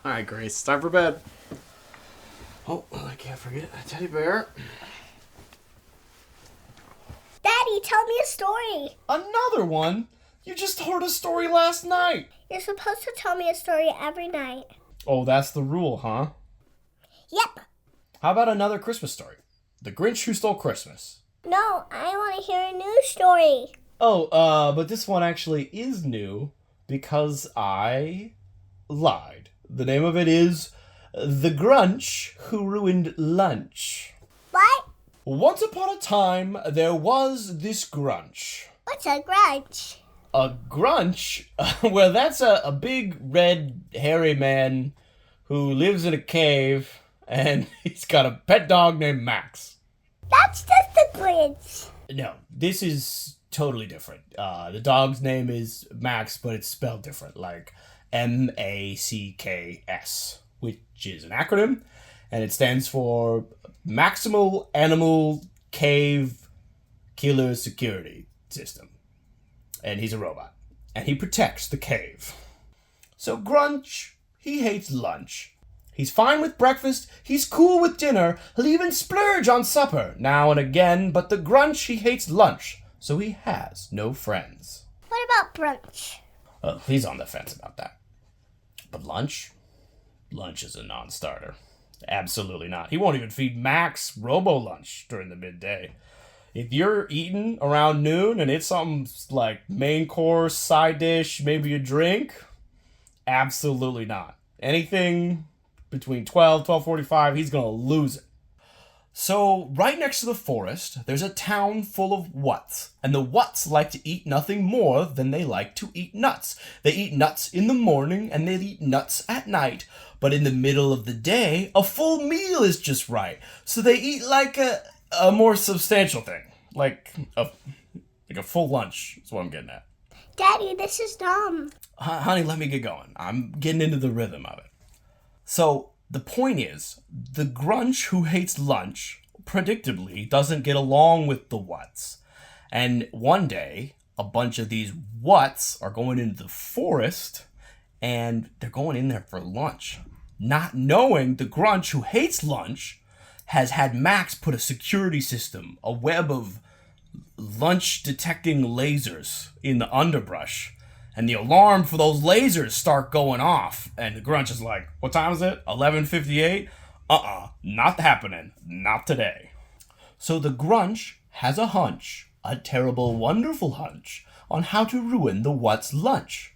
Alright, Grace, it's time for bed. Oh, I can't forget a teddy bear. Daddy, tell me a story. Another one? You just heard a story last night. You're supposed to tell me a story every night. Oh, that's the rule, huh? Yep. How about another Christmas story? The Grinch Who Stole Christmas. No, I want to hear a new story. Oh, but this one actually is new because I lied. The name of it is The Grunch Who Ruined Lunch. What? Once upon a time, there was this Grunch. What's a grunch? A Grunch? Well, that's a big, red, hairy man who lives in a cave, and he's got a pet dog named Max. That's just a Grinch. No, this is totally different. The dog's name is Max, but it's spelled different, like MACKS, which is an acronym, and it stands for Maximal Animal Cave Killer Security System. And he's a robot, and he protects the cave. So Grunch, he hates lunch. He's fine with breakfast, he's cool with dinner, he'll even splurge on supper now and again, but the Grunch, he hates lunch, so he has no friends. What about brunch? Well, he's on the fence about that. But lunch? Lunch is a non-starter. Absolutely not. He won't even feed Max robo-lunch during the midday. If you're eating around noon and it's something like main course, side dish, maybe a drink, absolutely not. Anything between 12:45, he's going to lose it. So, right next to the forest, there's a town full of Whatts. And the Whatts like to eat nothing more than they like to eat nuts. They eat nuts in the morning and they eat nuts at night. But in the middle of the day, a full meal is just right. So they eat like a more substantial thing. Like a full lunch is what I'm getting at. Daddy, this is dumb. Honey, let me get going. I'm getting into the rhythm of it. So, the point is, the Grunch who hates lunch, predictably, doesn't get along with the Whatts. And one day, a bunch of these Whatts are going into the forest, and they're going in there for lunch. Not knowing the Grunch who hates lunch has had Max put a security system, a web of lunch-detecting lasers in the underbrush. And the alarm for those lasers start going off. And the Grunch is like, what time is it? 11:58? Not happening. Not today. So the Grunch has a hunch, a terrible, wonderful hunch, on how to ruin the What's lunch.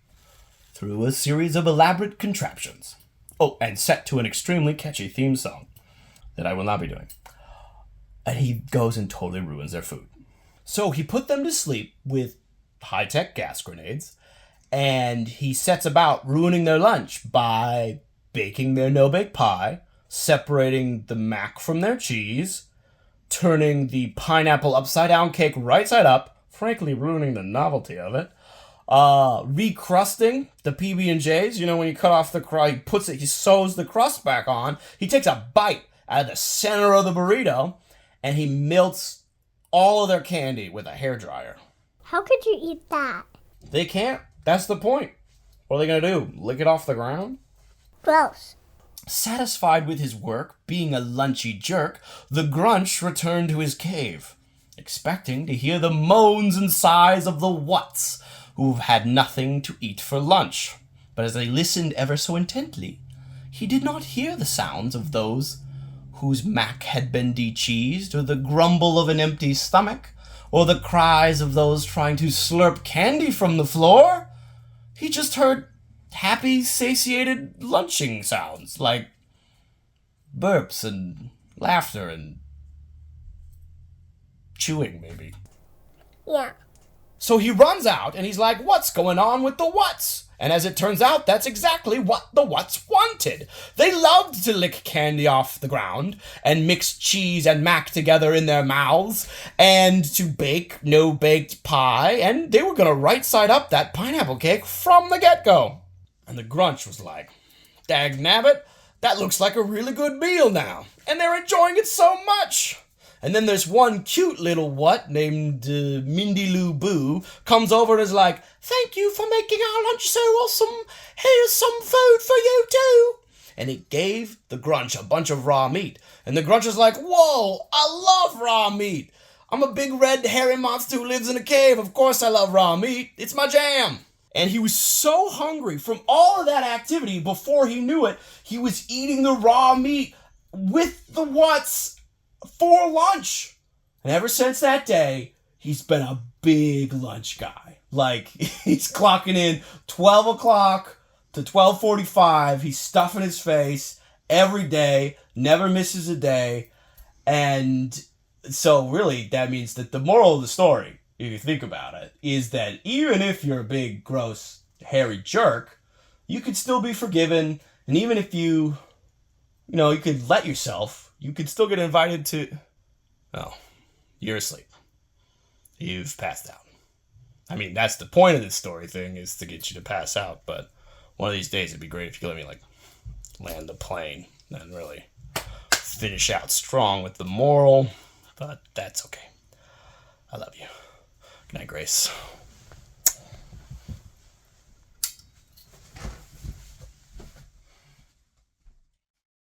Through a series of elaborate contraptions. Oh, and set to an extremely catchy theme song that I will not be doing. And he goes and totally ruins their food. So he put them to sleep with high-tech gas grenades, and he sets about ruining their lunch by baking their no-bake pie, separating the mac from their cheese, turning the pineapple upside-down cake right side up, frankly ruining the novelty of it, recrusting the PB&Js. You know, when you cut off the crust, he sews the crust back on. He takes a bite out of the center of the burrito, and he melts all of their candy with a hairdryer. How could you eat that? They can't. That's the point. What are they going to do? Lick it off the ground? Gross. Satisfied with his work, being a lunchy jerk, the Grunch returned to his cave, expecting to hear the moans and sighs of the Whatts, who've had nothing to eat for lunch. But as they listened ever so intently, he did not hear the sounds of those whose mac had been de-cheesed, or the grumble of an empty stomach, or the cries of those trying to slurp candy from the floor. He just heard happy, satiated lunching sounds, like burps and laughter and chewing, maybe. Yeah. So he runs out and he's like, what's going on with the Whatts? And as it turns out, that's exactly what the Whatts wanted. They loved to lick candy off the ground and mix cheese and mac together in their mouths and to bake no-baked pie, and they were going to right side up that pineapple cake from the get-go. And the Grunch was like, dag nabbit, that looks like a really good meal now. And they're enjoying it so much. And then there's one cute little what named Mindy Lou Boo comes over and is like, thank you for making our lunch so awesome. Here's some food for you too. and it gave the Grunch a bunch of raw meat. And the Grunch is like, whoa, I love raw meat. I'm a big red hairy monster who lives in a cave. Of course I love raw meat. It's my jam. And he was so hungry from all of that activity, before he knew it, he was eating the raw meat with the Wutz for lunch. And ever since that day, he's been a big lunch guy. Like, he's clocking in 12 o'clock to 12:45. He's stuffing his face every day, never misses a day. And so really, that means that the moral of the story, if you think about it, is that even if you're a big, gross, hairy jerk, you could still be forgiven. And even if you could let yourself, you could still get invited to... Oh, you're asleep. You've passed out. I mean, that's the point of this story thing, is to get you to pass out. But one of these days, it'd be great if you could let me, land the plane and really finish out strong with the moral. But that's okay. I love you. Good night, Grace.